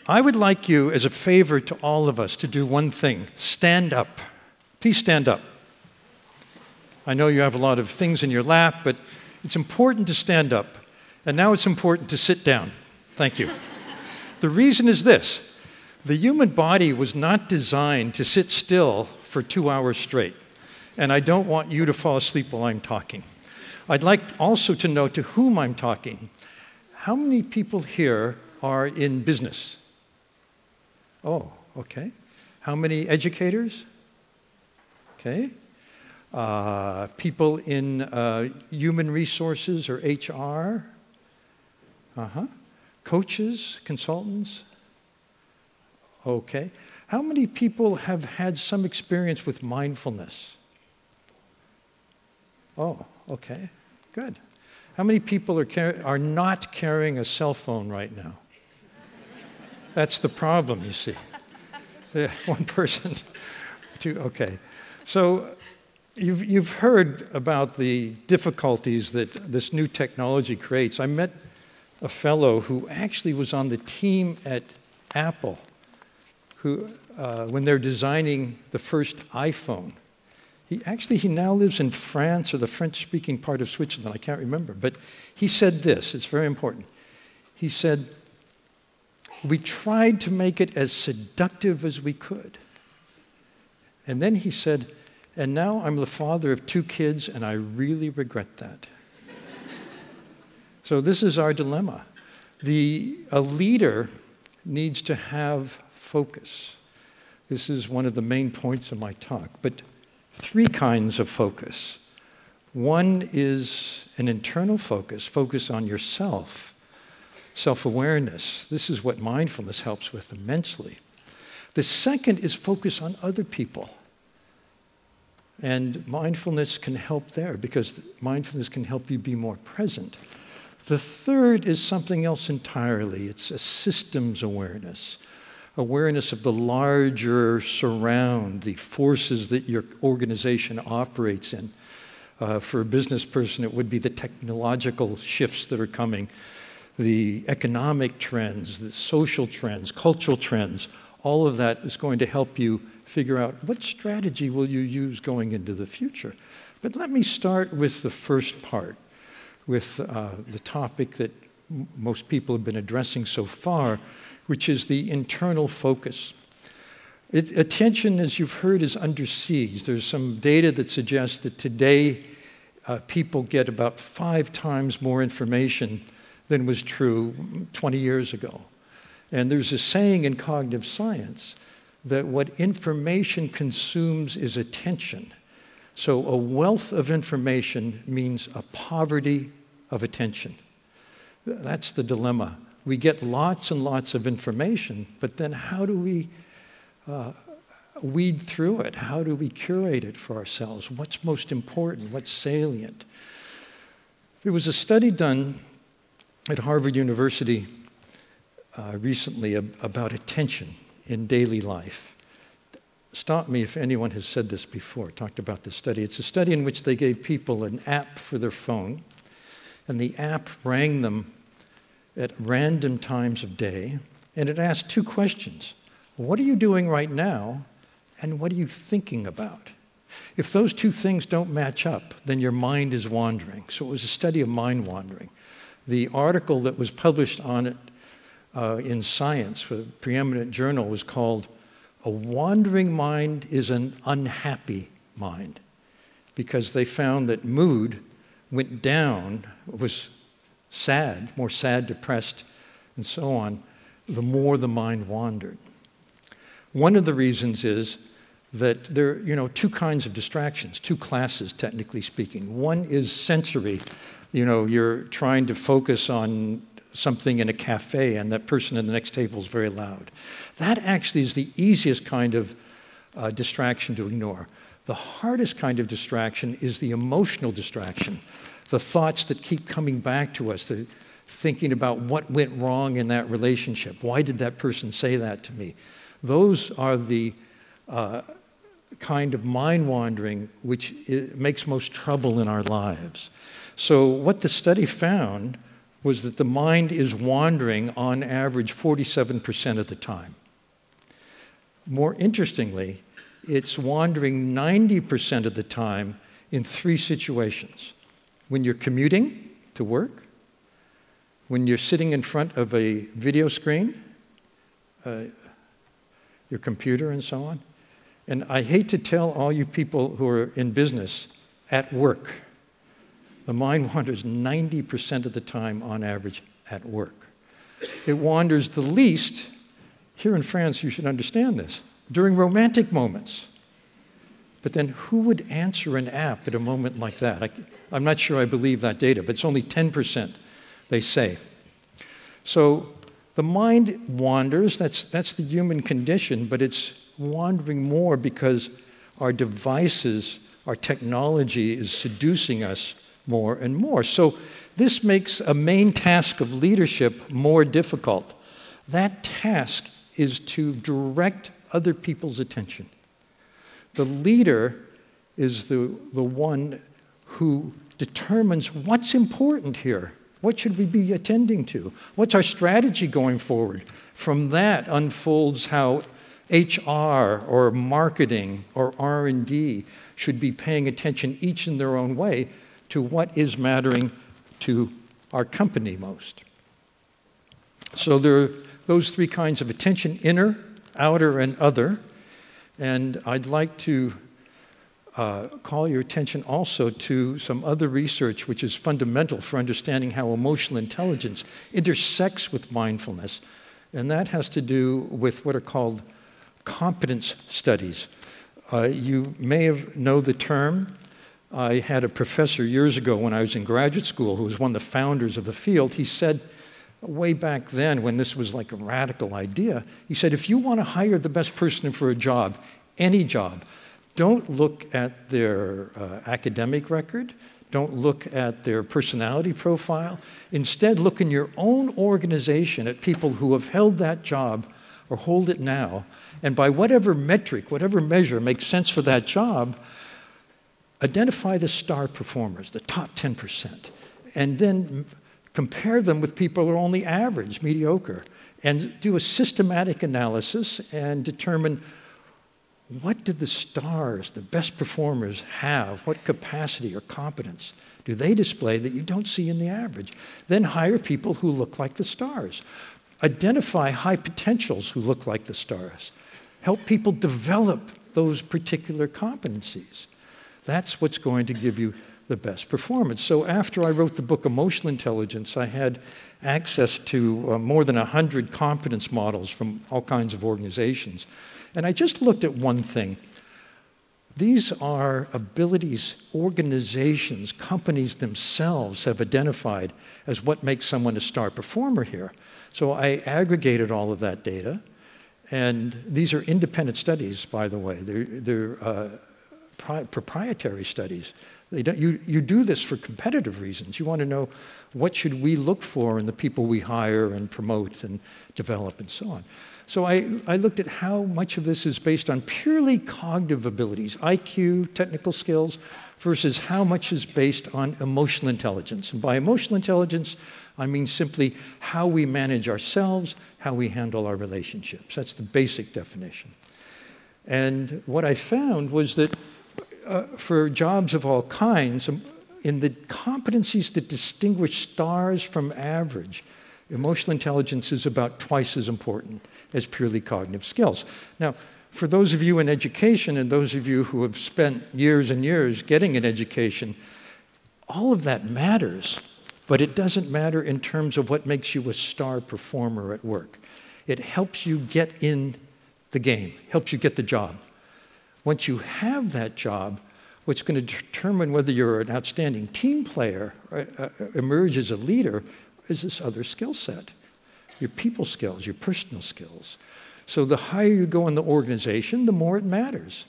I would like you, as a favor to all of us, to do one thing. Stand up. Please stand up. I know you have a lot of things in your lap, but it's important to stand up. And now it's important to sit down. Thank you. The reason is this. The human body was not designed to sit still for 2 hours straight. And I don't want you to fall asleep while I'm talking. I'd like also to know to whom I'm talking. How many people here are in business? Oh, okay. How many educators? Okay. People in human resources or HR? Coaches, consultants? Okay. How many people have had some experience with mindfulness? Oh, okay. Good. How many people are not carrying a cell phone right now? That's the problem, you see. One person, two, okay. So you've heard about the difficulties that this new technology creates. I met a fellow who actually was on the team at Apple, who, when they're designing the first iPhone. He now lives in France or the French-speaking part of Switzerland. I can't remember. But he said this. It's very important. He said, we tried to make it as seductive as we could. And then he said, and now I'm the father of 2 kids, and I really regret that. So this is our dilemma. A leader needs to have focus. This is one of the main points of my talk. But 3 kinds of focus. One is an internal focus on yourself, self-awareness. This is what mindfulness helps with immensely. The second is focus on other people. And mindfulness can help there because mindfulness can help you be more present. The third is something else entirely. It's a systems awareness. Awareness of the larger surround, the forces that your organization operates in. For a business person, it would be the technological shifts that are coming, the economic trends, the social trends, cultural trends. All of that is going to help you figure out what strategy will you use going into the future. But let me start with the first part, with the topic that most people have been addressing so far, which is the internal focus. Attention, as you've heard, is under siege. There's some data that suggests that today people get about 5 times more information than was true 20 years ago. And there's a saying in cognitive science that what information consumes is attention. So a wealth of information means a poverty of attention. That's the dilemma. We get lots and lots of information, but then how do we weed through it? How do we curate it for ourselves? What's most important? What's salient? There was a study done at Harvard University recently about attention in daily life. Stop me if anyone has said this before, talked about this study. It's a study in which they gave people an app for their phone, and the app rang them at random times of day, and it asked 2 questions. What are you doing right now, and what are you thinking about? If those 2 things don't match up, then your mind is wandering. So it was a study of mind wandering. The article that was published on it in Science, with a preeminent journal, was called "A Wandering Mind is an Unhappy Mind," because they found that mood went down, was sad, more sad, depressed, and so on, the more the mind wandered. One of the reasons is that there are 2 kinds of distractions, 2 classes, technically speaking. One is sensory. You're trying to focus on something in a cafe and that person at the next table is very loud. That actually is the easiest kind of distraction to ignore. The hardest kind of distraction is the emotional distraction, the thoughts that keep coming back to us, the thinking about what went wrong in that relationship. Why did that person say that to me? Those are the kind of mind wandering which makes most trouble in our lives. So what the study found was that the mind is wandering on average 47% of the time. More interestingly, it's wandering 90% of the time in 3 situations. When you're commuting to work, when you're sitting in front of a video screen, your computer and so on. And I hate to tell all you people who are in business, at work. The mind wanders 90% of the time on average at work. It wanders the least, here in France you should understand this, during romantic moments. But then who would answer an app at a moment like that? I'm not sure I believe that data, but it's only 10%, they say. So the mind wanders, that's the human condition, but it's wandering more because our devices, our technology is seducing us more and more. So this makes a main task of leadership more difficult. That task is to direct other people's attention. The leader is the one who determines what's important here. What should we be attending to? What's our strategy going forward? From that unfolds how HR or marketing or R&D should be paying attention each in their own way to what is mattering to our company most. So there are those 3 kinds of attention: inner, outer, and other. And I'd like to call your attention also to some other research which is fundamental for understanding how emotional intelligence intersects with mindfulness. And that has to do with what are called competence studies. You may know the term. I had a professor years ago when I was in graduate school who was one of the founders of the field. He said, way back then when this was like a radical idea, he said, if you want to hire the best person for a job, any job, don't look at their academic record, don't look at their personality profile. Instead, look in your own organization at people who have held that job or hold it now, and by whatever metric, whatever measure makes sense for that job, identify the star performers, the top 10%, and then compare them with people who are only average, mediocre, and do a systematic analysis and determine what do the stars, the best performers have? What capacity or competence do they display that you don't see in the average? Then hire people who look like the stars. Identify high potentials who look like the stars. Help people develop those particular competencies. That's what's going to give you the best performance. So after I wrote the book Emotional Intelligence, I had access to more than 100 competence models from all kinds of organizations. And I just looked at one thing. These are abilities organizations, companies themselves have identified as what makes someone a star performer here. So I aggregated all of that data. And these are independent studies, by the way. They're proprietary studies. You do this for competitive reasons. You want to know what should we look for in the people we hire and promote and develop and so on. So I looked at how much of this is based on purely cognitive abilities, IQ, technical skills, versus how much is based on emotional intelligence. And by emotional intelligence, I mean simply how we manage ourselves, how we handle our relationships. That's the basic definition. And what I found was that for jobs of all kinds, in the competencies that distinguish stars from average, emotional intelligence is about twice as important as purely cognitive skills. Now, for those of you in education and those of you who have spent years and years getting an education, all of that matters, but it doesn't matter in terms of what makes you a star performer at work. It helps you get in the game, helps you get the job. Once you have that job, what's going to determine whether you're an outstanding team player or emerge as a leader is this other skill set, your people skills, your personal skills. So the higher you go in the organization, the more it matters.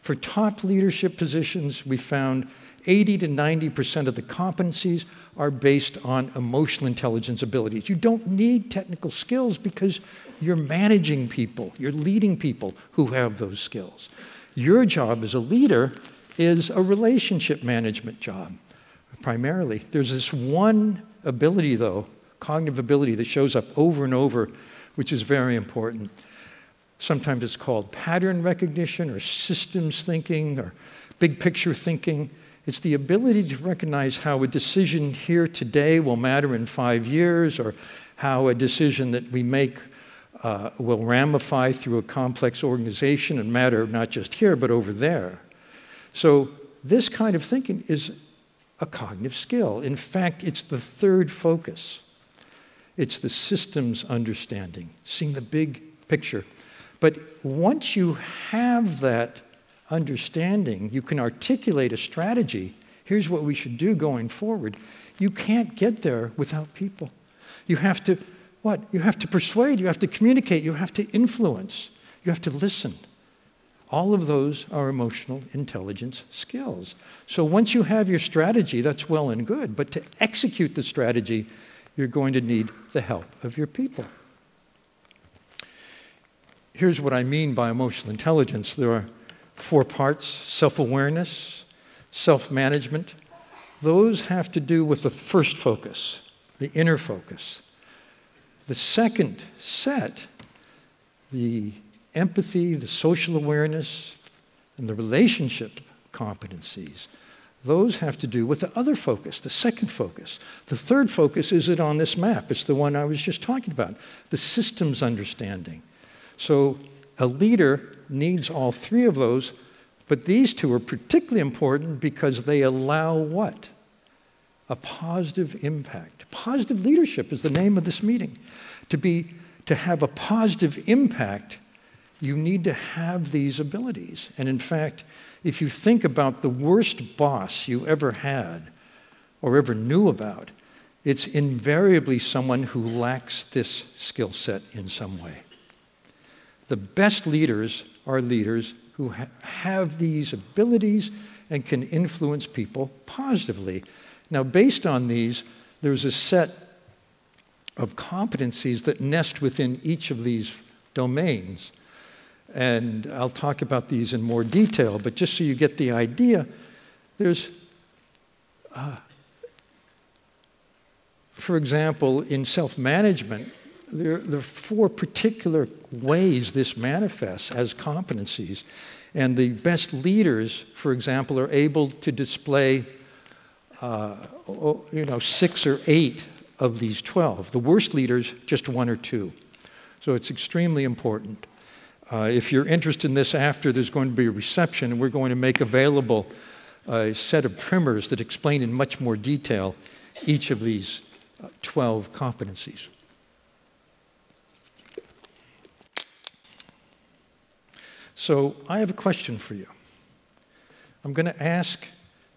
For top leadership positions, we found 80 to 90% of the competencies are based on emotional intelligence abilities. You don't need technical skills because you're managing people, you're leading people who have those skills. Your job as a leader is a relationship management job, primarily. There's this one ability, though, cognitive ability that shows up over and over, which is very important. Sometimes it's called pattern recognition or systems thinking or big picture thinking. It's the ability to recognize how a decision here today will matter in 5 years, or how a decision that we make will ramify through a complex organization and matter not just here, but over there. So this kind of thinking is a cognitive skill. In fact, it's the third focus. It's the systems understanding, seeing the big picture. But once you have that understanding, you can articulate a strategy. Here's what we should do going forward. You can't get there without people. You have to, what? You have to persuade, you have to communicate, you have to influence, you have to listen. All of those are emotional intelligence skills. So once you have your strategy, that's well and good. But to execute the strategy, you're going to need the help of your people. Here's what I mean by emotional intelligence. There are 4 parts: self-awareness, self-management. Those have to do with the first focus, the inner focus. The second set, the empathy, the social awareness, and the relationship competencies, those have to do with the other focus, the second focus. The third focus is it on this map. It's the one I was just talking about, the systems understanding. So a leader needs all 3 of those, but these 2 are particularly important because they allow what? A positive impact. Positive leadership is the name of this meeting. To have a positive impact, you need to have these abilities. And in fact, if you think about the worst boss you ever had or ever knew about, it's invariably someone who lacks this skill set in some way. The best leaders are leaders who have these abilities and can influence people positively. Now, based on these, there's a set of competencies that nest within each of these domains. And I'll talk about these in more detail, but just so you get the idea, there's, for example, in self-management, there are 4 particular ways this manifests as competencies. And the best leaders, for example, are able to display 6 or 8 of these 12. The worst leaders, just 1 or 2. So it's extremely important. If you're interested in this after, there's going to be a reception, and we're going to make available a set of primers that explain in much more detail each of these 12 competencies. So I have a question for you. I'm going to ask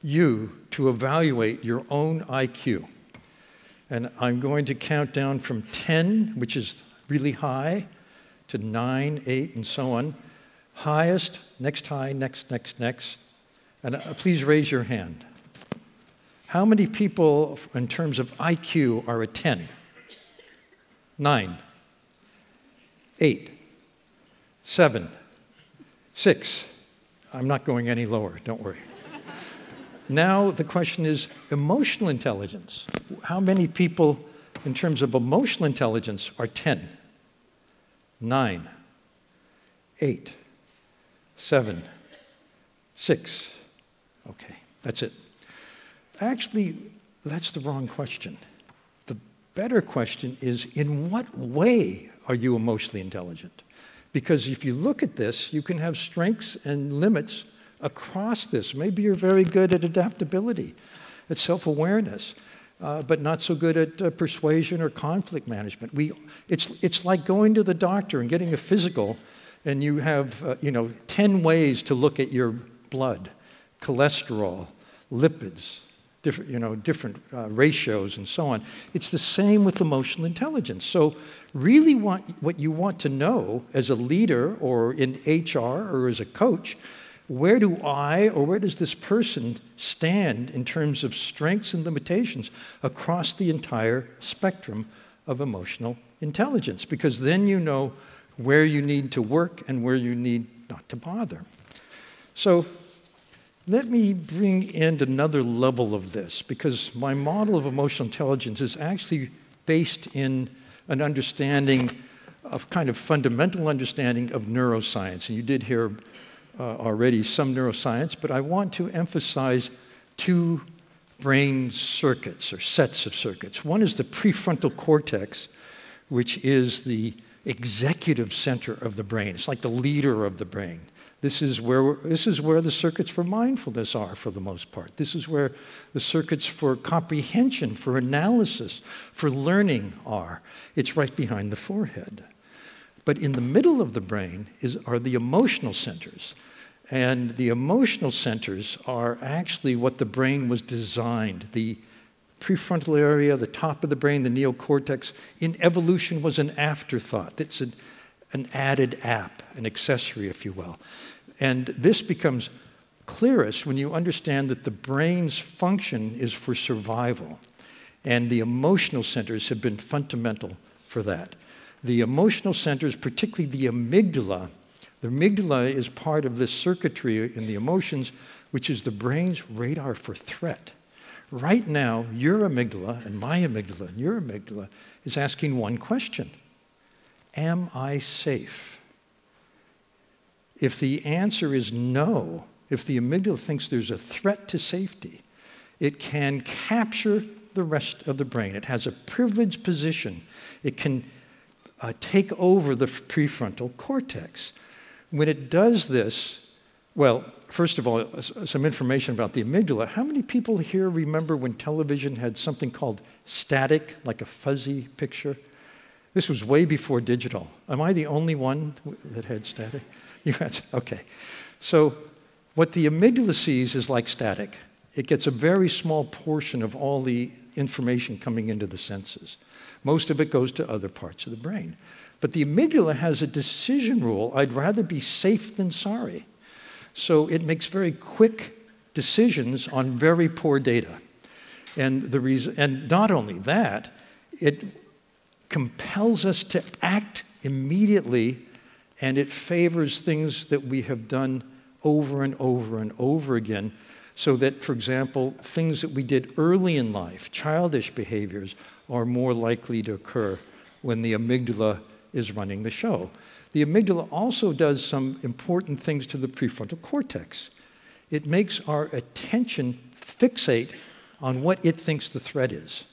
you to evaluate your own IQ. And I'm going to count down from 10, which is really high, to 9, 8, and so on. Highest, next high, next. And please raise your hand. How many people, in terms of IQ, are a 10? 9, 8, 7, 6. I'm not going any lower, don't worry. Now the question is emotional intelligence. How many people, in terms of emotional intelligence, are 10? 9, 8, 7, 6. Okay, that's it. Actually, that's the wrong question. The better question is, in what way are you emotionally intelligent? Because if you look at this, you can have strengths and limits across this. Maybe you're very good at adaptability, at self-awareness, but not so good at persuasion or conflict management. It's like going to the doctor and getting a physical, and you have 10 ways to look at your blood, cholesterol, lipids, different ratios and so on. It's the same with emotional intelligence. So really what you want to know as a leader or in HR or as a coach, where does this person stand in terms of strengths and limitations across the entire spectrum of emotional intelligence? Because then you know where you need to work and where you need not to bother. So let me bring in another level of this, because my model of emotional intelligence is actually based in an understanding of kind of fundamental understanding of neuroscience. And you did hear already some neuroscience, but I want to emphasize two brain circuits or sets of circuits. One is the prefrontal cortex, which is the executive center of the brain. It's like the leader of the brain. This is where the circuits for mindfulness are for the most part. This is where the circuits for comprehension, for analysis, for learning are. It's right behind the forehead. But in the middle of the brain are the emotional centers. And the emotional centers are actually what the brain was designed. The prefrontal area, the top of the brain, the neocortex, in evolution was an afterthought. It's an added app, an accessory, if you will. And this becomes clearest when you understand that the brain's function is for survival. And the emotional centers have been fundamental for that. The emotional centers, particularly the amygdala is part of this circuitry in the emotions, which is the brain's radar for threat. Right now, your amygdala and my amygdala and your amygdala is asking one question: am I safe? If the answer is no, if the amygdala thinks there's a threat to safety, it can capture the rest of the brain. It has a privileged position. It can take over the prefrontal cortex. When it does this, well, first of all, some information about the amygdala. How many people here remember when television had something called static, like a fuzzy picture? This was way before digital. Am I the only one that had static? You had, okay. So what the amygdala sees is like static. It gets a very small portion of all the information coming into the senses. Most of it goes to other parts of the brain. But the amygdala has a decision rule: I'd rather be safe than sorry. So it makes very quick decisions on very poor data. And not only that, it compels us to act immediately, and it favors things that we have done over and over and over again, so that, for example, things that we did early in life, childish behaviors, are more likely to occur when the amygdala is running the show. The amygdala also does some important things to the prefrontal cortex. It makes our attention fixate on what it thinks the threat is.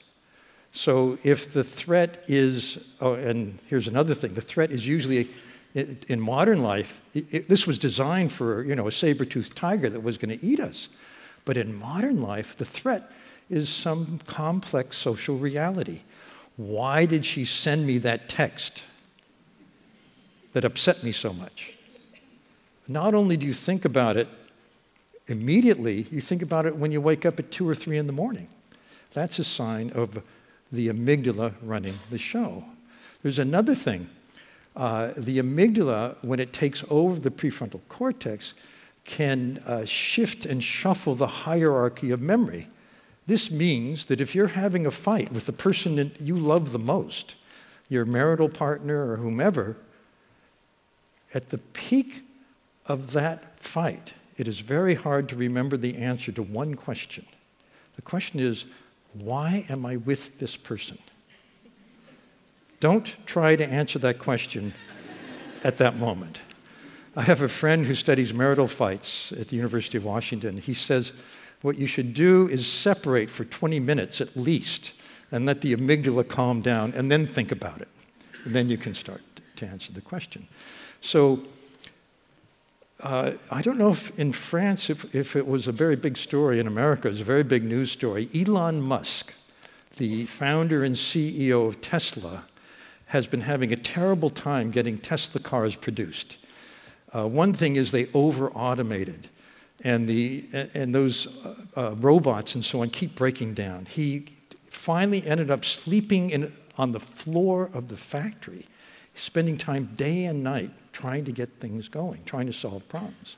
So if the threat is, oh, and here's another thing, the threat is usually, in modern life, this was designed for, a saber-toothed tiger that was going to eat us. But in modern life, the threat is some complex social reality. Why did she send me that text that upset me so much? Not only do you think about it immediately, you think about it when you wake up at 2 or 3 in the morning. That's a sign of the amygdala running the show. There's another thing. The amygdala, when it takes over the prefrontal cortex, can shift and shuffle the hierarchy of memory. This means that if you're having a fight with the person that you love the most, your marital partner or whomever, at the peak of that fight, it is very hard to remember the answer to one question. The question is, why am I with this person? Don't try to answer that question at that moment. I have a friend who studies marital fights at the University of Washington. He says, what you should do is separate for 20 minutes at least and let the amygdala calm down and then think about it. And then you can start to answer the question. So I don't know if in France, if it was a very big story. In America, it was a very big news story. Elon Musk, the founder and CEO of Tesla, has been having a terrible time getting Tesla cars produced. One thing is they over-automated, and those robots and so on keep breaking down. He finally ended up sleeping on the floor of the factory, spending time day and night trying to get things going, trying to solve problems.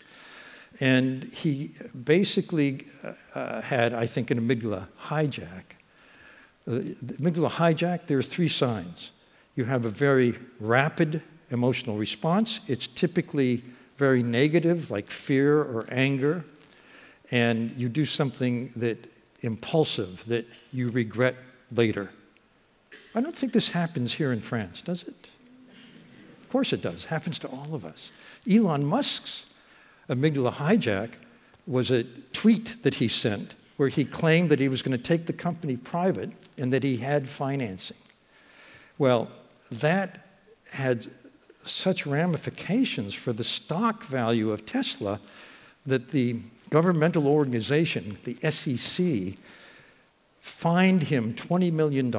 And he basically had, I think, an amygdala hijack. The amygdala hijack, there are 3 signs. You have a very rapid emotional response. It's typically very negative, like fear or anger. And you do something that impulsive that you regret later. I don't think this happens here in France, does it? Of course it does. It happens to all of us. Elon Musk's amygdala hijack was a tweet that he sent where he claimed that he was going to take the company private and that he had financing. Well, that had such ramifications for the stock value of Tesla that the governmental organization, the SEC, fined him $20 million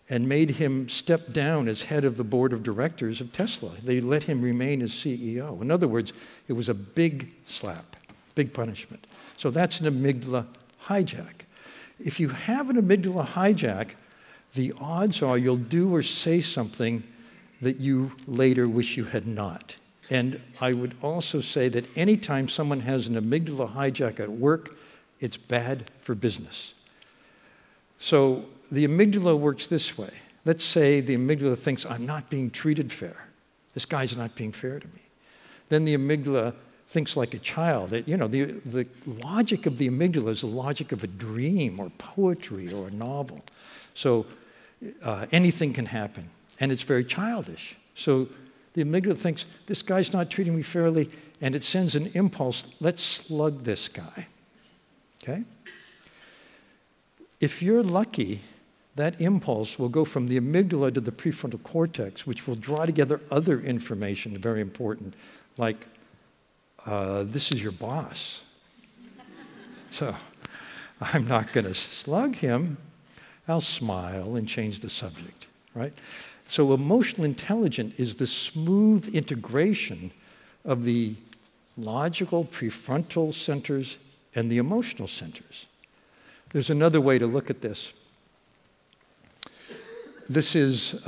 and made him step down as head of the board of directors of Tesla. They let him remain as CEO. In other words, it was a big slap, big punishment. So that's an amygdala hijack. If you have an amygdala hijack, the odds are you'll do or say something that you later wish you had not. And I would also say that anytime someone has an amygdala hijack at work, it's bad for business. So the amygdala works this way. Let's say the amygdala thinks, I'm not being treated fair. This guy's not being fair to me. Then the amygdala thinks like a child. The logic of the amygdala is the logic of a dream or poetry or a novel. So anything can happen. And it's very childish. So the amygdala thinks, this guy's not treating me fairly, and it sends an impulse, let's slug this guy. Okay? If you're lucky, that impulse will go from the amygdala to the prefrontal cortex, which will draw together other information, very important, like, this is your boss. So I'm not going to slug him. I'll smile and change the subject, right? So emotional intelligence is the smooth integration of the logical prefrontal centers and the emotional centers. There's another way to look at this. This is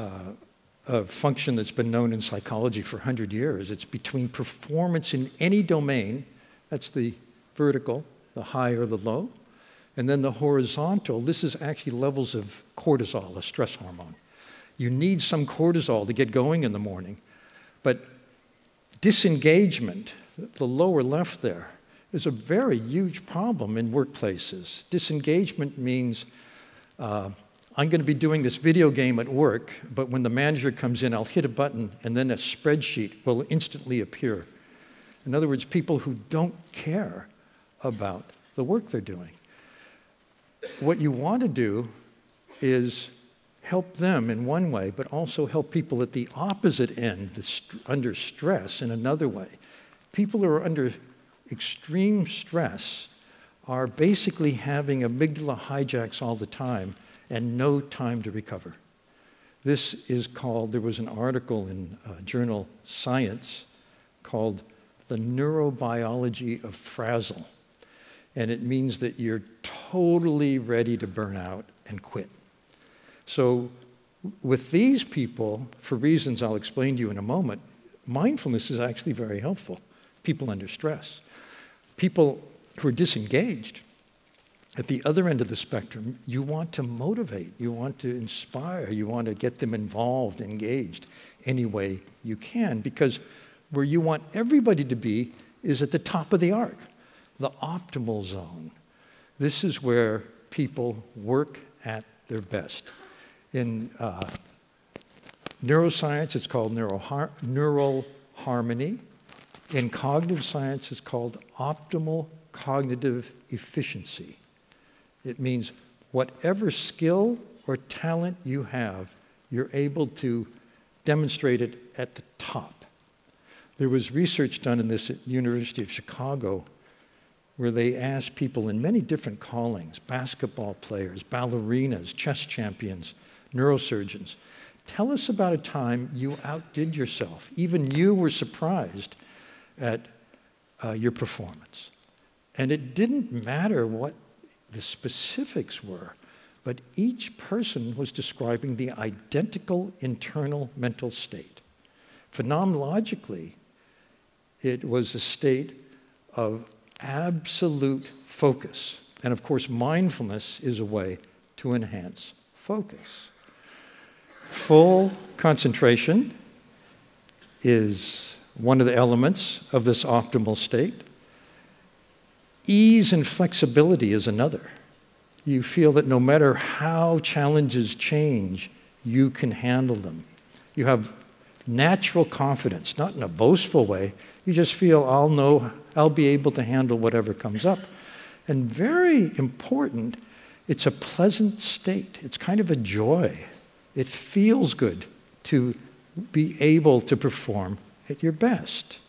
a function that's been known in psychology for 100 years. It's between performance in any domain, that's the vertical, the high or the low, and then the horizontal, this is actually levels of cortisol, a stress hormone. You need some cortisol to get going in the morning. But disengagement, the lower left there, is a very huge problem in workplaces. Disengagement means I'm going to be doing this video game at work, but when the manager comes in, I'll hit a button, and then a spreadsheet will instantly appear. In other words, people who don't care about the work they're doing. What you want to do is help them in one way, but also help people at the opposite end, under stress, in another way. People who are under extreme stress are basically having amygdala hijacks all the time and no time to recover. This is called, there was an article in journal Science called The Neurobiology of Frazzle. And it means that you're totally ready to burn out and quit. So with these people, for reasons I'll explain to you in a moment, mindfulness is actually very helpful. People under stress. People who are disengaged, at the other end of the spectrum, you want to motivate, you want to inspire, you want to get them involved, engaged, any way you can, because where you want everybody to be is at the top of the arc, the optimal zone. This is where people work at their best. In neuroscience, it's called neural harmony. In cognitive science, it's called optimal cognitive efficiency. It means whatever skill or talent you have, you're able to demonstrate it at the top. There was research done in this at the University of Chicago where they asked people in many different callings, basketball players, ballerinas, chess champions, neurosurgeons, tell us about a time you outdid yourself. Even you were surprised at your performance. And it didn't matter what the specifics were, but each person was describing the identical internal mental state. Phenomenologically, it was a state of absolute focus. And of course, mindfulness is a way to enhance focus. Full concentration is one of the elements of this optimal state. Ease and flexibility is another. you feel that no matter how challenges change, you can handle them. You have natural confidence, not in a boastful way. You just feel, I'll be able to handle whatever comes up. And very important, it's a pleasant state. It's kind of a joy. It feels good to be able to perform at your best.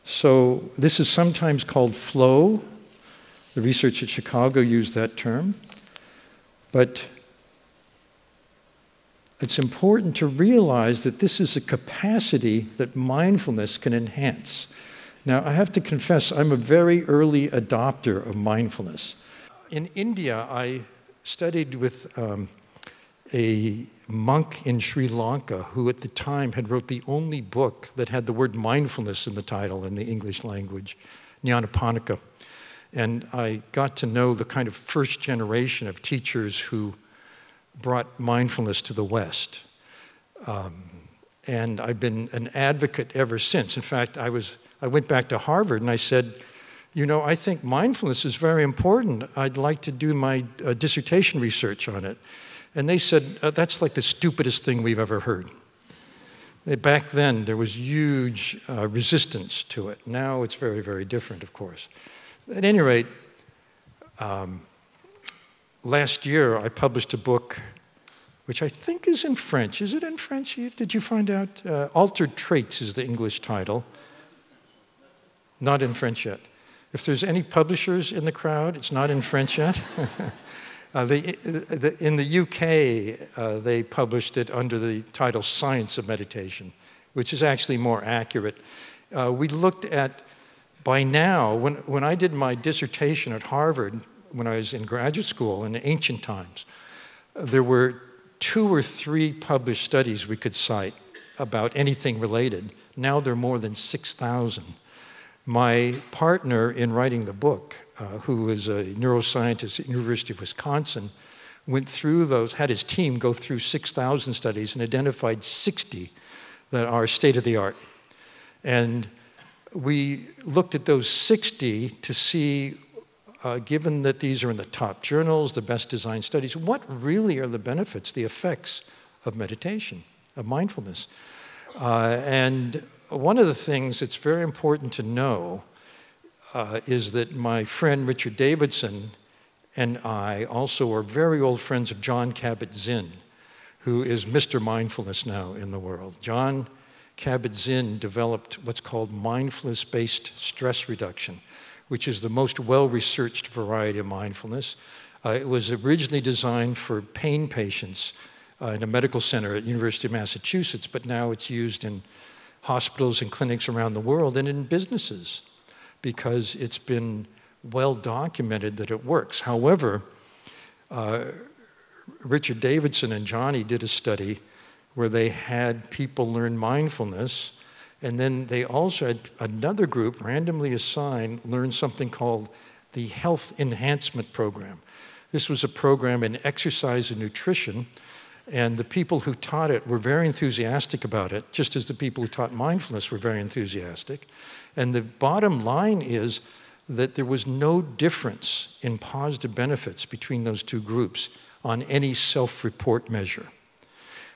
So this is sometimes called flow. The research at Chicago used that term. But it's important to realize that this is a capacity that mindfulness can enhance. Now, I have to confess, I'm a very early adopter of mindfulness. In India, I studied with a monk in Sri Lanka who at the time had wrote the only book that had the word mindfulness in the title in the English language, Nyanaponika. And I got to know the kind of first generation of teachers who brought mindfulness to the West. And I've been an advocate ever since. In fact, I went back to Harvard and I said, you know, I think mindfulness is very important. I'd like to do my dissertation research on it. And they said, that's like the stupidest thing we've ever heard. Back then, there was huge resistance to it. Now it's very, very different, of course. At any rate, last year I published a book which I think is in French. Is it in French, Eve? Did you find out? Altered Traits is the English title. Not in French yet. If there's any publishers in the crowd, it's not in French yet. In the UK, they published it under the title Science of Meditation, which is actually more accurate. We looked at, by now, when I did my dissertation at Harvard, when I was in graduate school in ancient times, there were 2 or 3 published studies we could cite about anything related. Now there are more than 6,000. My partner in writing the book, who is a neuroscientist at the University of Wisconsin, went through those, had his team go through 6,000 studies and identified 60 that are state-of-the-art. And we looked at those 60 to see, given that these are in the top journals, the best designed studies, what really are the benefits, the effects of meditation, of mindfulness? And one of the things that's very important to know is that my friend Richard Davidson and I also are very old friends of Jon Kabat-Zinn, who is Mr. Mindfulness now in the world. Jon Kabat-Zinn developed what's called mindfulness-based stress reduction, which is the most well-researched variety of mindfulness. It was originally designed for pain patients in a medical center at the University of Massachusetts, but now it's used in hospitals and clinics around the world and in businesses because it's been well documented that it works. However, Richard Davidson and Johnny did a study where they had people learn mindfulness, and then they also had another group randomly assigned learn something called the Health Enhancement Program. This was a program in exercise and nutrition, and the people who taught it were very enthusiastic about it, just as the people who taught mindfulness were very enthusiastic. And the bottom line is that there was no difference in positive benefits between those two groups on any self-report measure.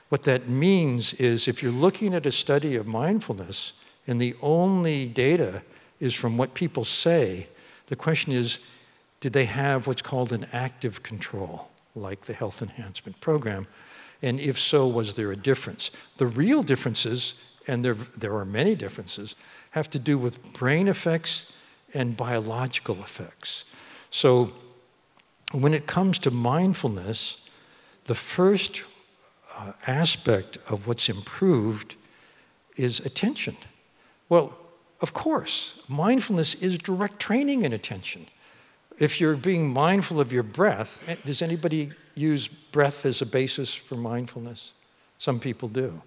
What that means is if you're looking at a study of mindfulness and the only data is from what people say, the question is, did they have what's called an active control, like the Health Enhancement Program? And if so, was there a difference? The real differences, and there are many differences, have to do with brain effects and biological effects. So when it comes to mindfulness, the first aspect of what's improved is attention. Well, of course, mindfulness is direct training in attention. If you're being mindful of your breath, does anybody use breath as a basis for mindfulness? Some people do.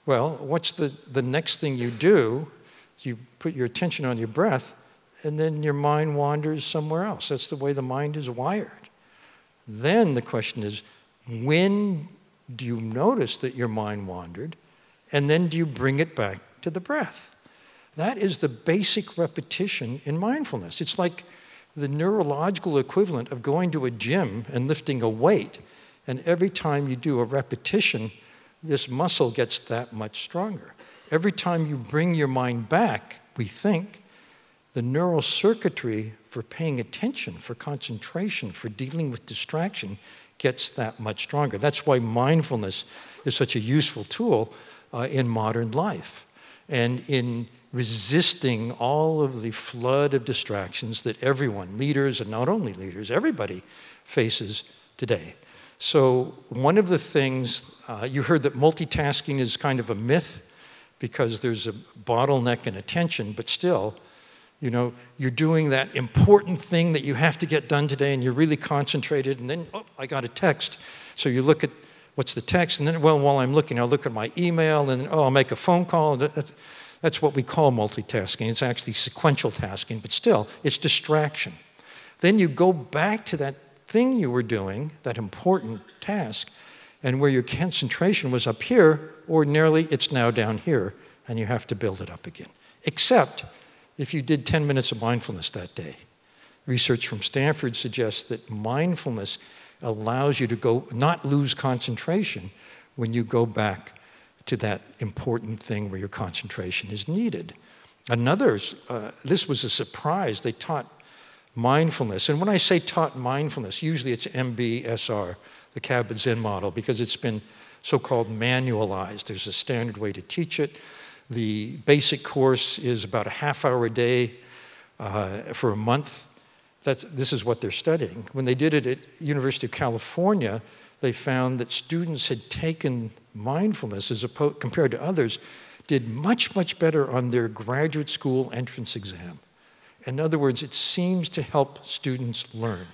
Well, what's the next thing you do? You put your attention on your breath, and then your mind wanders somewhere else. That's the way the mind is wired. Then the question is, when do you notice that your mind wandered, and then do you bring it back to the breath? That is the basic repetition in mindfulness. It's like the neurological equivalent of going to a gym and lifting a weight. And every time you do a repetition, this muscle gets that much stronger. Every time you bring your mind back, we think, the neural circuitry for paying attention, for concentration, for dealing with distraction gets that much stronger. That's why mindfulness is such a useful tool in modern life and in resisting all of the flood of distractions that everyone, leaders and not only leaders, everybody faces today. So one of the things, you heard that multitasking is kind of a myth because there's a bottleneck in attention, but still, you know, you're doing that important thing that you have to get done today and you're really concentrated and then, oh, I got a text. So you look at what's the text and then, well, while I'm looking, I'll look at my email and then, oh, I'll make a phone call. That's what we call multitasking. It's actually sequential tasking, but still, it's distraction. Then you go back to that thing you were doing, that important task, and where your concentration was up here, ordinarily it's now down here, and you have to build it up again. Except if you did 10 minutes of mindfulness that day. Research from Stanford suggests that mindfulness allows you to not lose concentration when you go back to that important thing where your concentration is needed. This was a surprise, they taught mindfulness. And when I say taught mindfulness, usually it's MBSR, the Kabat-Zinn model, because it's been so-called manualized. There's a standard way to teach it. The basic course is about a half-hour a day for a month. This is what they're studying. When they did it at University of California, they found that students had taken mindfulness compared to others, did much, much better on their graduate school entrance exam. In other words, it seems to help students learn.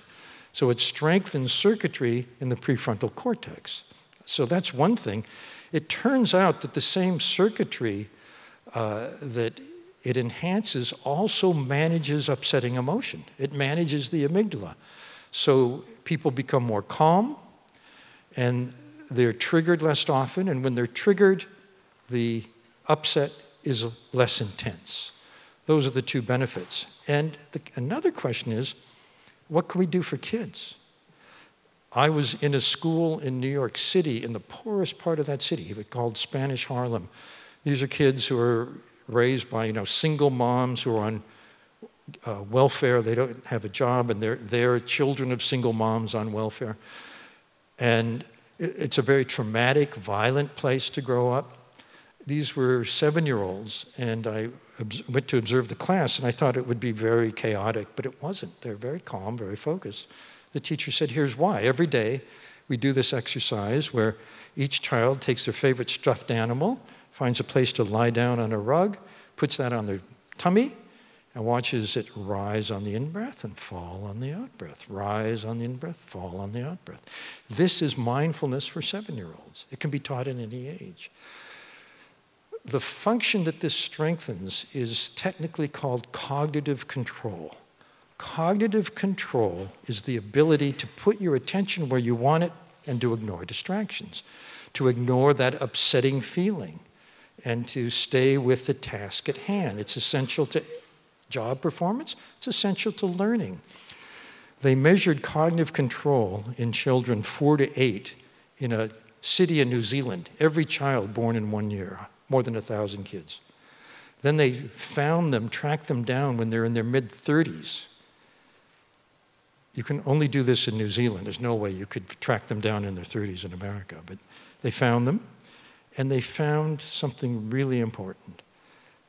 So it strengthens circuitry in the prefrontal cortex. So that's one thing. It turns out that the same circuitry that it enhances also manages upsetting emotion. It manages the amygdala. So people become more calm, and they're triggered less often, and when they're triggered, the upset is less intense. Those are the two benefits. And another question is, what can we do for kids? I was in a school in New York City, in the poorest part of that city, called Spanish Harlem. These are kids who are raised by, single moms who are on welfare. They don't have a job, and they're children of single moms on welfare. And it's a very traumatic, violent place to grow up. These were 7-year-olds, and I went to observe the class, and I thought it would be very chaotic, but it wasn't. They're very calm, very focused. The teacher said, here's why. Every day, we do this exercise where each child takes their favorite stuffed animal, finds a place to lie down on a rug, puts that on their tummy, and watches it rise on the in-breath and fall on the out-breath. Rise on the in-breath, fall on the out-breath. This is mindfulness for 7-year-olds. It can be taught at any age. The function that this strengthens is technically called cognitive control. Cognitive control is the ability to put your attention where you want it and to ignore distractions, to ignore that upsetting feeling, and to stay with the task at hand. It's essential to job performance. It's essential to learning. They measured cognitive control in children 4 to 8 in a city in New Zealand. Every child born in 1 year, more than 1,000 kids. Then they found them, tracked them down when they're in their mid-30s. You can only do this in New Zealand. There's no way you could track them down in their 30s in America. But they found them, and they found something really important.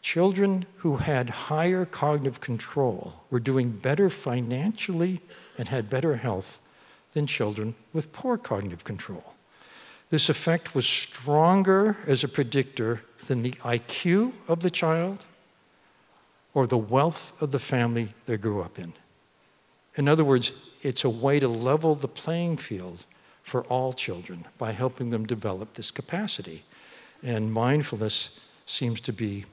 Children who had higher cognitive control were doing better financially and had better health than children with poor cognitive control. This effect was stronger as a predictor than the IQ of the child or the wealth of the family they grew up in. In other words, it's a way to level the playing field for all children by helping them develop this capacity. And mindfulness seems to be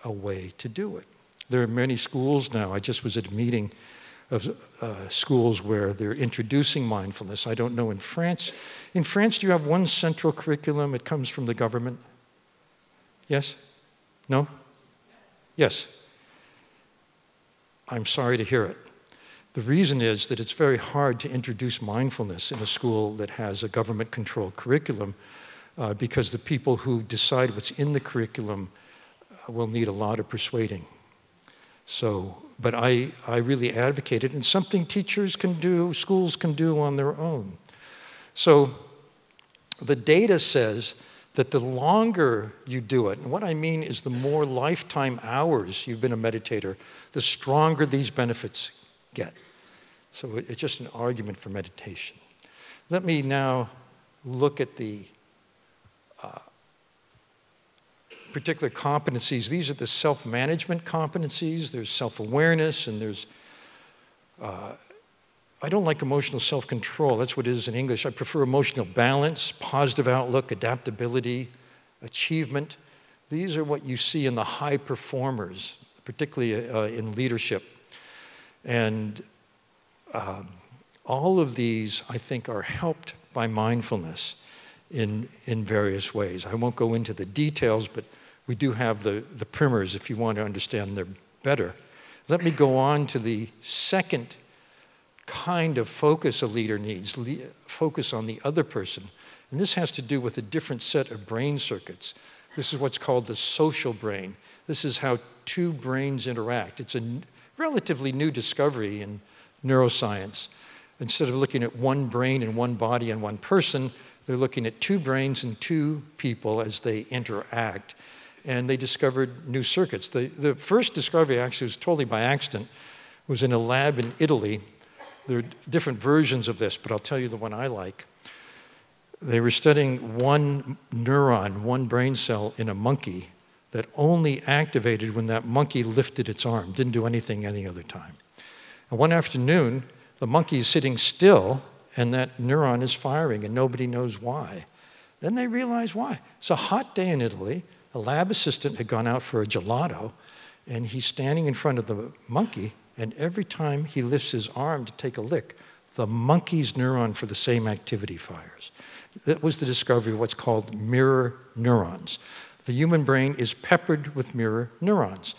a way to do it. There are many schools now. I just was at a meeting of schools where they're introducing mindfulness. I don't know in France. In France, do you have one central curriculum? It comes from the government? Yes? No? Yes. I'm sorry to hear it. The reason is that it's very hard to introduce mindfulness in a school that has a government-controlled curriculum because the people who decide what's in the curriculum will need a lot of persuading. So, but I really advocate it, and something teachers can do, schools can do on their own. So the data says that the longer you do it, and what I mean is the more lifetime hours you've been a meditator, the stronger these benefits get. So it's just an argument for meditation. Let me now look at the particular competencies. These are the self-management competencies. There's self-awareness, and there's, I don't like emotional self-control. That's what it is in English. I prefer emotional balance, positive outlook, adaptability, achievement. These are what you see in the high performers, particularly in leadership. And all of these, I think, are helped by mindfulness in various ways. I won't go into the details, but we do have the primers if you want to understand them better. Let me go on to the second kind of focus a leader needs, focus on the other person. And this has to do with a different set of brain circuits. This is what's called the social brain. This is how two brains interact. It's a relatively new discovery in neuroscience. Instead of looking at one brain and one body and one person, they're looking at two brains and two people as they interact. And they discovered new circuits. The first discovery actually was totally by accident. It was in a lab in Italy. There are different versions of this, but I'll tell you the one I like. They were studying one neuron, one brain cell in a monkey that only activated when that monkey lifted its arm, didn't do anything any other time. And one afternoon, the monkey is sitting still, and that neuron is firing, and nobody knows why. Then they realize why. It's a hot day in Italy. A lab assistant had gone out for a gelato, and he's standing in front of the monkey, and every time he lifts his arm to take a lick, the monkey's neuron for the same activity fires. That was the discovery of what's called mirror neurons. The human brain is peppered with mirror neurons.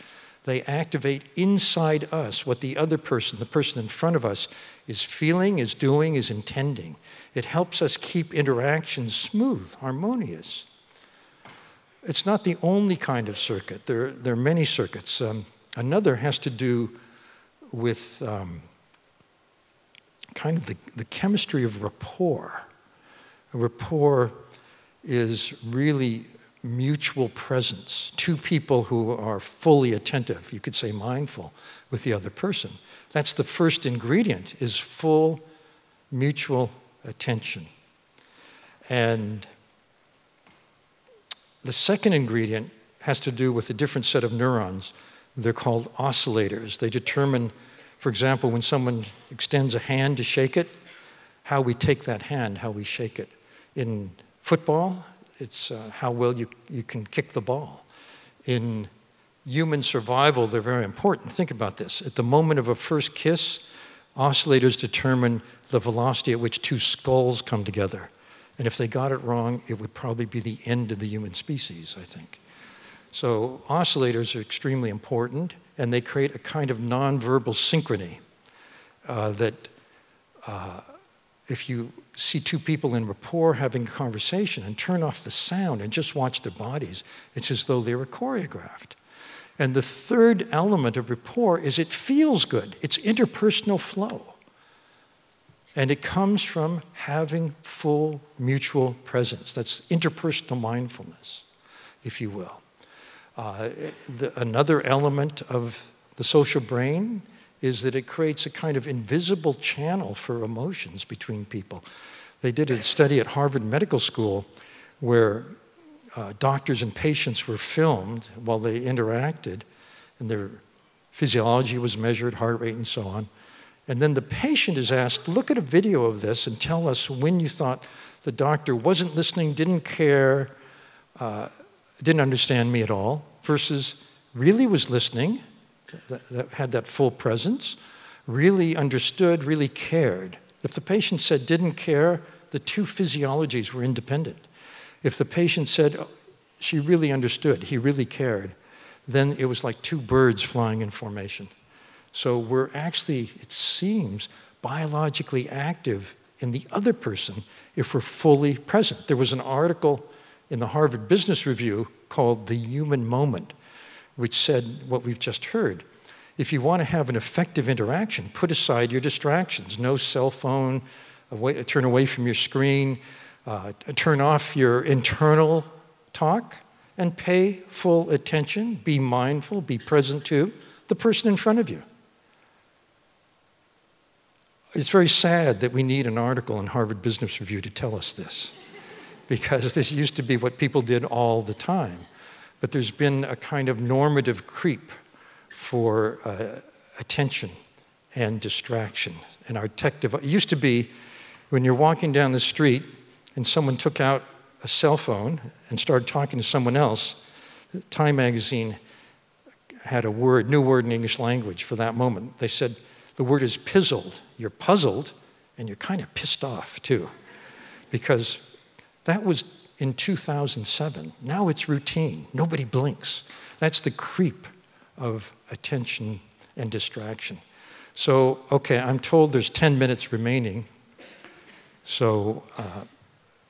They activate inside us what the other person, the person in front of us, is feeling, is doing, is intending. It helps us keep interactions smooth, harmonious. It's not the only kind of circuit. There are many circuits. Another has to do with kind of the chemistry of rapport. Rapport is really mutual presence. Two people who are fully attentive, you could say mindful, with the other person. That's the first ingredient, is full mutual attention. And the second ingredient has to do with a different set of neurons. They're called oscillators. They determine, for example, when someone extends a hand to shake it, how we take that hand, how we shake it. In football, it's how well you can kick the ball. In human survival, they're very important. Think about this. At the moment of a first kiss, oscillators determine the velocity at which two skulls come together. And if they got it wrong, it would probably be the end of the human species, I think. So oscillators are extremely important, and they create a kind of nonverbal synchrony that if you see two people in rapport having a conversation and turn off the sound and just watch their bodies, it's as though they were choreographed. And the third element of rapport is it feels good. It's interpersonal flow. And it comes from having full mutual presence. That's interpersonal mindfulness, if you will. Another element of the social brain is that it creates a kind of invisible channel for emotions between people. They did a study at Harvard Medical School where doctors and patients were filmed while they interacted, and their physiology was measured, heart rate and so on. And then the patient is asked, look at a video of this and tell us when you thought the doctor wasn't listening, didn't care, didn't understand me at all, versus really was listening, that had that full presence, really understood, really cared. If the patient said didn't care, the two physiologies were independent. If the patient said she really understood, he really cared, then it was like two birds flying in formation. So we're actually, it seems, biologically active in the other person if we're fully present. There was an article in the Harvard Business Review called The Human Moment, which said what we've just heard. If you want to have an effective interaction, put aside your distractions. No cell phone, turn away from your screen, turn off your internal talk, and pay full attention, be mindful, be present to the person in front of you. It's very sad that we need an article in Harvard Business Review to tell us this, because this used to be what people did all the time. But there's been a kind of normative creep for attention and distraction. And our tech device, it used to be when you're walking down the street and someone took out a cell phone and started talking to someone else, Time magazine had a new word in English language for that moment. They said, the word is pizzled. You're puzzled and you're kind of pissed off too. Because that was in 2007. Now it's routine. Nobody blinks. That's the creep of attention and distraction. So, okay, I'm told there's 10 minutes remaining. So,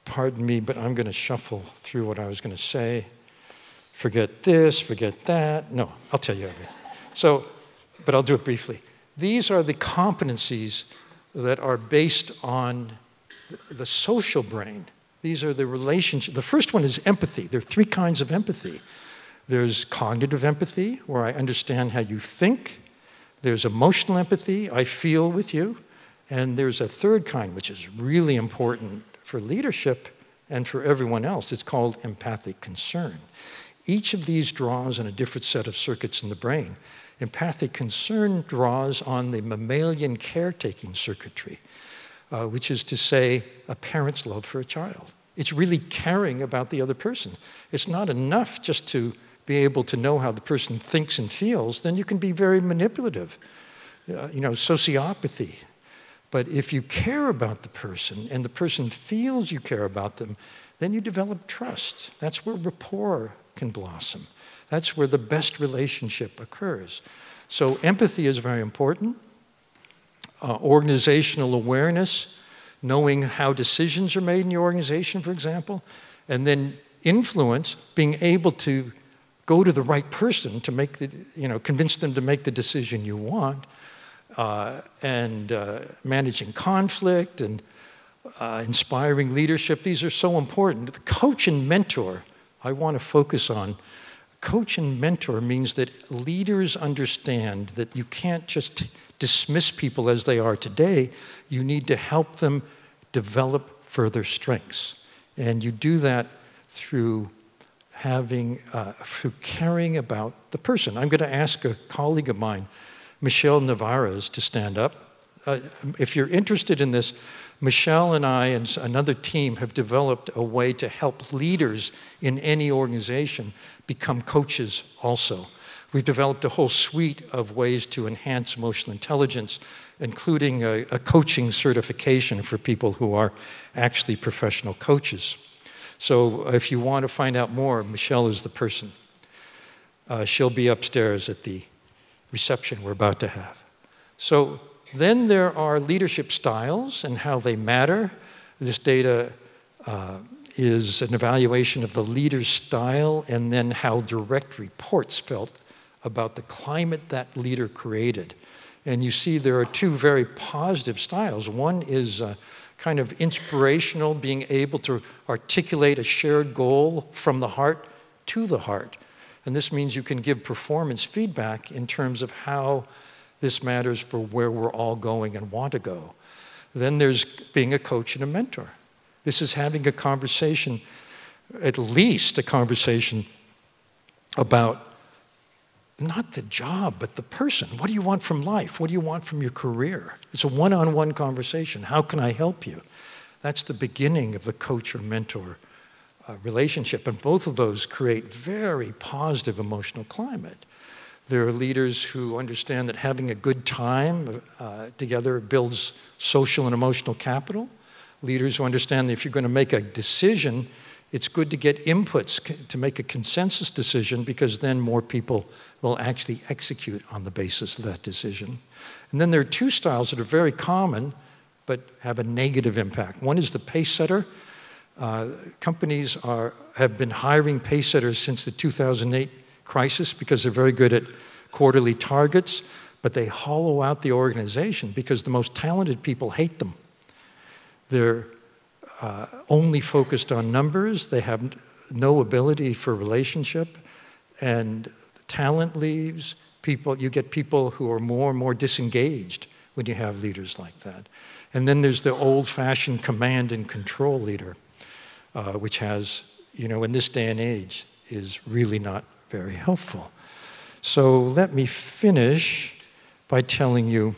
pardon me, but I'm going to shuffle through what I was going to say. Forget this, forget that. No, I'll tell you everything. So, but I'll do it briefly. These are the competencies that are based on the social brain. These are the relationships. The first one is empathy. There are 3 kinds of empathy. There's cognitive empathy, where I understand how you think. There's emotional empathy, I feel with you. And there's a third kind, which is really important for leadership and for everyone else. It's called empathic concern. Each of these draws on a different set of circuits in the brain. Empathic concern draws on the mammalian caretaking circuitry, which is to say, a parent's love for a child. It's really caring about the other person. It's not enough just to be able to know how the person thinks and feels. Then you can be very manipulative, sociopathy. But if you care about the person and the person feels you care about them, then you develop trust. That's where rapport can blossom. That's where the best relationship occurs. So empathy is very important. Organizational awareness, knowing how decisions are made in your organization, for example. And then influence, being able to go to the right person to make convince them to make the decision you want. And managing conflict and inspiring leadership. These are so important. The coach and mentor, I want to focus on. Coach and mentor means that leaders understand that you can't just dismiss people as they are today. You need to help them develop further strengths. And you do that through through caring about the person. I'm going to ask a colleague of mine, Michelle Navarez, to stand up. If you're interested in this, Michelle and I and another team have developed a way to help leaders in any organization become coaches also. We've developed a whole suite of ways to enhance emotional intelligence, including a coaching certification for people who are actually professional coaches. So if you want to find out more, Michelle is the person. She'll be upstairs at the reception we're about to have. So then there are leadership styles and how they matter. This data is an evaluation of the leader's style and then how direct reports felt about the climate that leader created. And you see there are 2 very positive styles. One is kind of inspirational, being able to articulate a shared goal from the heart to the heart. And this means you can give performance feedback in terms of how this matters for where we're all going and want to go. Then there's being a coach and a mentor. This is having a conversation, at least a conversation about not the job, but the person. What do you want from life? What do you want from your career? It's a one-on-one conversation. How can I help you? That's the beginning of the coach or mentor relationship. And both of those create very positive emotional climate. There are leaders who understand that having a good time together builds social and emotional capital. Leaders who understand that if you're going to make a decision, It's good to get inputs to make a consensus decision, because then more people will actually execute on the basis of that decision. And then there are two styles that are very common but have a negative impact. One is the Pacesetter. Companies have been hiring Pacesetters since the 2008 crisis because they're very good at quarterly targets, but they hollow out the organization because the most talented people hate them. They're only focused on numbers. They have no ability for relationship, and talent leaves. You get people who are more and more disengaged when you have leaders like that. And then there's the old-fashioned command and control leader, which has, in this day and age, is really not very helpful. So let me finish by telling you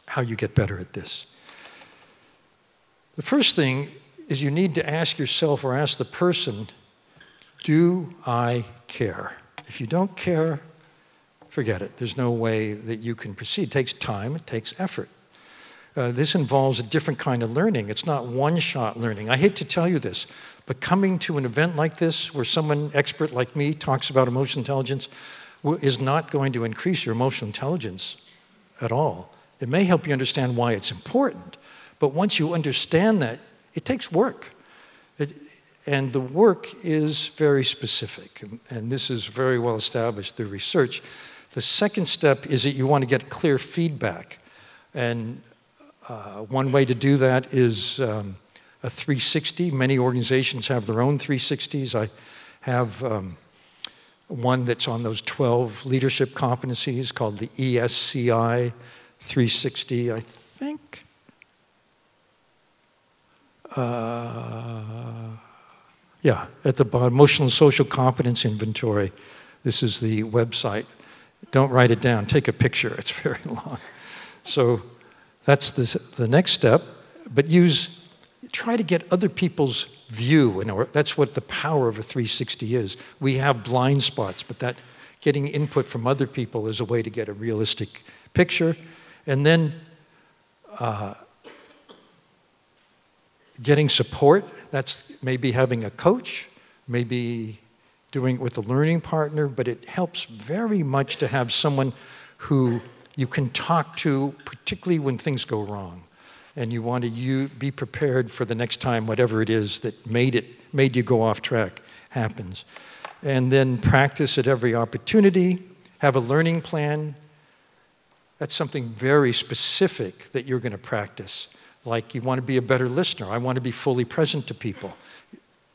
how you get better at this. The first thing is you need to ask yourself or ask the person, do I care? If you don't care, forget it. There's no way that you can proceed. It takes time, it takes effort. This involves a different kind of learning. It's not one-shot learning. I hate to tell you this, but coming to an event like this where someone expert like me talks about emotional intelligence is not going to increase your emotional intelligence at all. It may help you understand why it's important, but once you understand that, it takes work. And the work is very specific, and this is very well established through research. The second step is that you want to get clear feedback. And one way to do that is a 360. Many organizations have their own 360s. I have one that's on those 12 leadership competencies called the ESCI 360, I think. Yeah, at the bottom, Emotional and Social Competence Inventory. This is the website. Don't write it down, take a picture, it's very long. So that's the next step, but try to get other people's view, that's what the power of a 360 is. We have blind spots, but getting input from other people is a way to get a realistic picture. And then getting support, that's maybe having a coach, maybe doing it with a learning partner, but it helps very much to have someone who you can talk to, particularly when things go wrong. And you want to be prepared for the next time whatever it is that made you go off track happens. And then practice at every opportunity, have a learning plan. That's something very specific that you're going to practice. Like you want to be a better listener. I want to be fully present to people.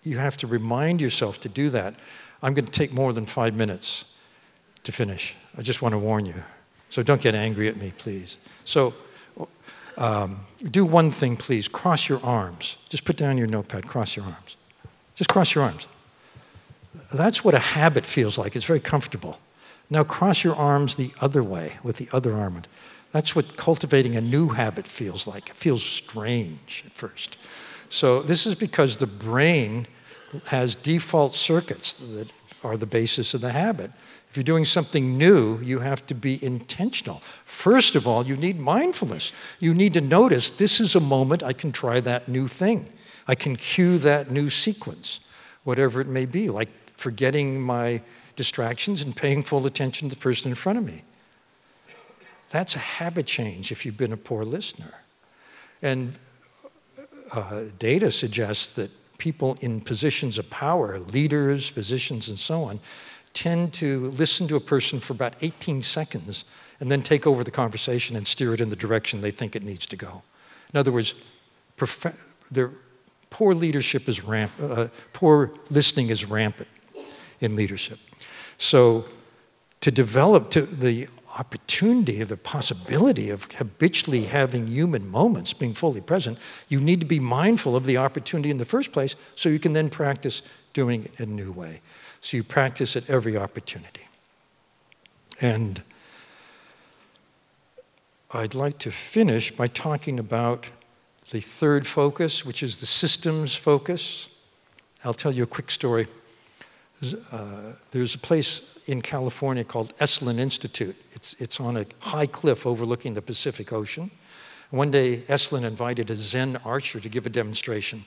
You have to remind yourself to do that. I'm going to take more than 5 minutes to finish. I just want to warn you. So don't get angry at me, please. So do one thing, please. Cross your arms. Just put down your notepad. Cross your arms. Just cross your arms. That's what a habit feels like. It's very comfortable. Now cross your arms the other way with the other arm. That's what cultivating a new habit feels like. It feels strange at first. So this is because the brain has default circuits that are the basis of the habit. If you're doing something new, you have to be intentional. First of all, you need mindfulness. You need to notice, this is a moment I can try that new thing. I can cue that new sequence, whatever it may be, like forgetting my distractions and paying full attention to the person in front of me. That's a habit change if you've been a poor listener. And data suggests that people in positions of power, leaders, physicians, and so on, tend to listen to a person for about 18 seconds and then take over the conversation and steer it in the direction they think it needs to go. In other words, poor leadership is poor listening is rampant in leadership. So to develop the opportunity, the possibility of habitually having human moments, being fully present, you need to be mindful of the opportunity in the first place so you can then practice doing it in a new way. So you practice at every opportunity. And I'd like to finish by talking about the third focus, which is the systems focus. I'll tell you a quick story. There's a place in California called Elon Institute. It's on a high cliff overlooking the Pacific Ocean. One day, Elon invited a Zen archer to give a demonstration.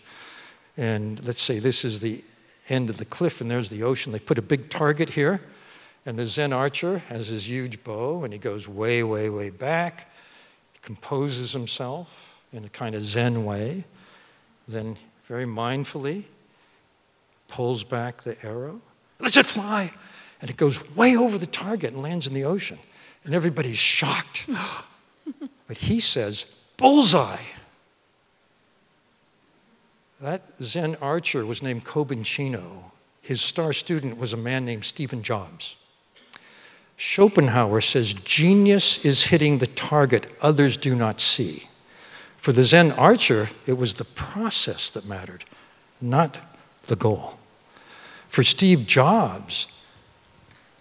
And let's say this is the end of the cliff and there's the ocean. They put a big target here, and the Zen archer has his huge bow, and he goes way, way, way back. He composes himself in a kind of Zen way. Then very mindfully pulls back the arrow, lets it fly, and it goes way over the target and lands in the ocean. And everybody's shocked. But he says, bullseye. That Zen archer was named Kobanchino. His star student was a man named Stephen Jobs. Schopenhauer says, genius is hitting the target others do not see. For the Zen archer, it was the process that mattered, not the goal. For Steve Jobs,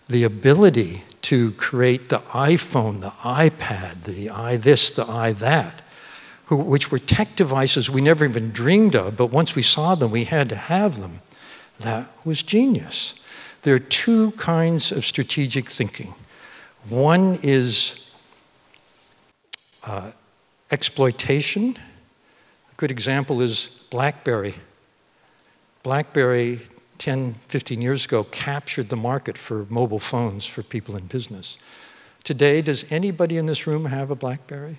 the ability to create the iPhone, the iPad, the I this, the I that, which were tech devices we never even dreamed of, but once we saw them, we had to have them. That was genius. There are two kinds of strategic thinking. One is exploitation. A good example is BlackBerry. BlackBerry 10, 15 years ago captured the market for mobile phones for people in business. Today, does anybody in this room have a BlackBerry?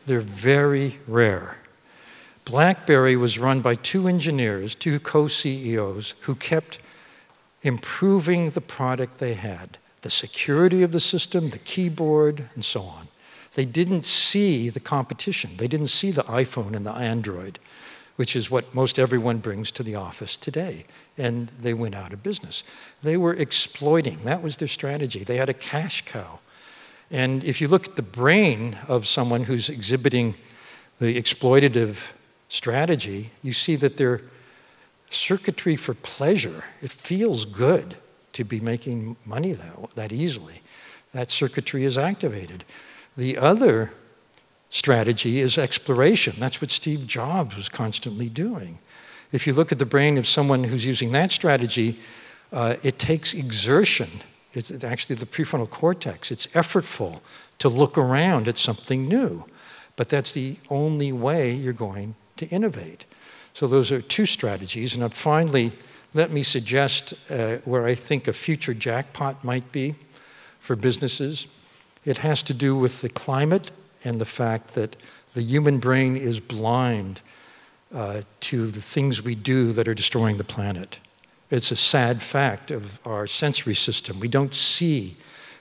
They're very rare. BlackBerry was run by two engineers, two co-CEOs, who kept improving the product they had, the security of the system, the keyboard, and so on. They didn't see the competition. They didn't see the iPhone and the Android, which is what most everyone brings to the office today. And they went out of business. They were exploiting. That was their strategy. They had a cash cow. And if you look at the brain of someone who's exhibiting the exploitative strategy, you see that their circuitry for pleasure, it feels good to be making money that easily. That circuitry is activated. The other strategy is exploration. That's what Steve Jobs was constantly doing. If you look at the brain of someone who's using that strategy, it takes exertion. It's actually the prefrontal cortex. It's effortful to look around at something new. But that's the only way you're going to innovate. So those are two strategies. And finally, let me suggest where I think a future jackpot might be for businesses. It has to do with the climate and the fact that the human brain is blind to the things we do that are destroying the planet. It's a sad fact of our sensory system. We don't see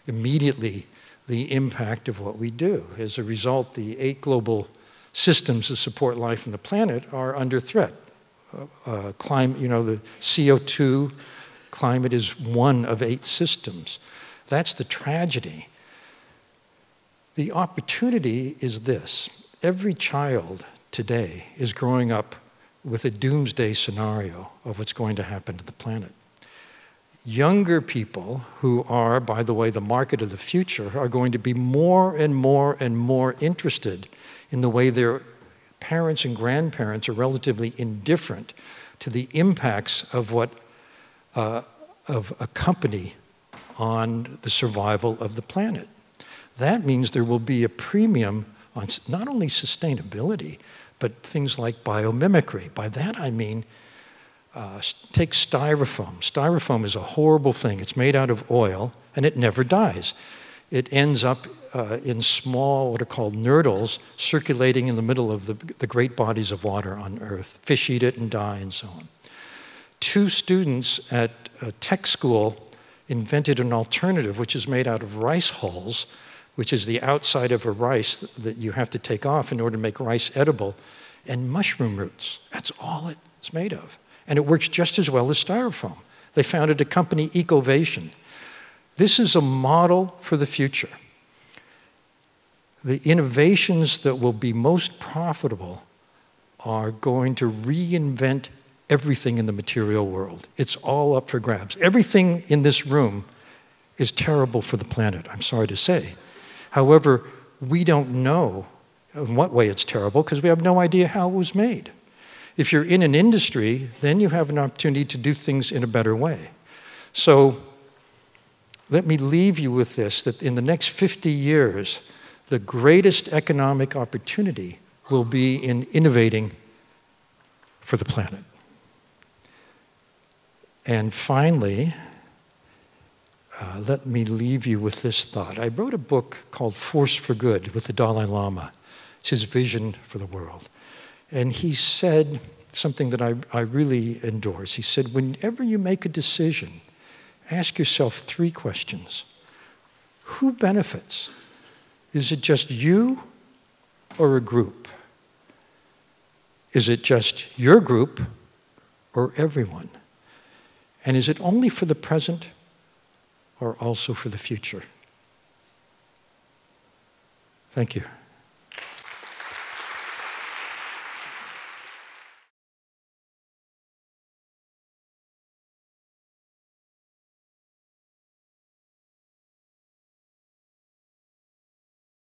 immediately the impact of what we do. As a result, the 8 global systems that support life on the planet are under threat. Climate, the CO2 climate is one of 8 systems. That's the tragedy. The opportunity is this. Every child today is growing up with a doomsday scenario of what's going to happen to the planet. Younger people, who are, by the way, the market of the future, are going to be more and more and more interested in the way their parents and grandparents are relatively indifferent to the impacts of a company on the survival of the planet. That means there will be a premium on not only sustainability, but things like biomimicry. By that I mean, take styrofoam. Styrofoam is a horrible thing. It's made out of oil, and it never dies. It ends up in small, what are called nurdles, circulating in the middle of the great bodies of water on Earth. Fish eat it and die, and so on. 2 students at a tech school invented an alternative, which is made out of rice hulls, which is the outside of a rice that you have to take off in order to make rice edible, and mushroom roots. That's all it's made of. And it works just as well as styrofoam. They founded a company, Ecovation. This is a model for the future. The innovations that will be most profitable are going to reinvent everything in the material world. It's all up for grabs. Everything in this room is terrible for the planet, I'm sorry to say. However, we don't know in what way it's terrible because we have no idea how it was made. If you're in an industry, then you have an opportunity to do things in a better way. So let me leave you with this, that in the next 50 years, the greatest economic opportunity will be in innovating for the planet. And finally, let me leave you with this thought. I wrote a book called Force for Good with the Dalai Lama. It's his vision for the world. And he said something that I really endorse. He said, whenever you make a decision, ask yourself 3 questions. Who benefits? Is it just you or a group? Is it just your group or everyone? And is it only for the present or also for the future? Thank you.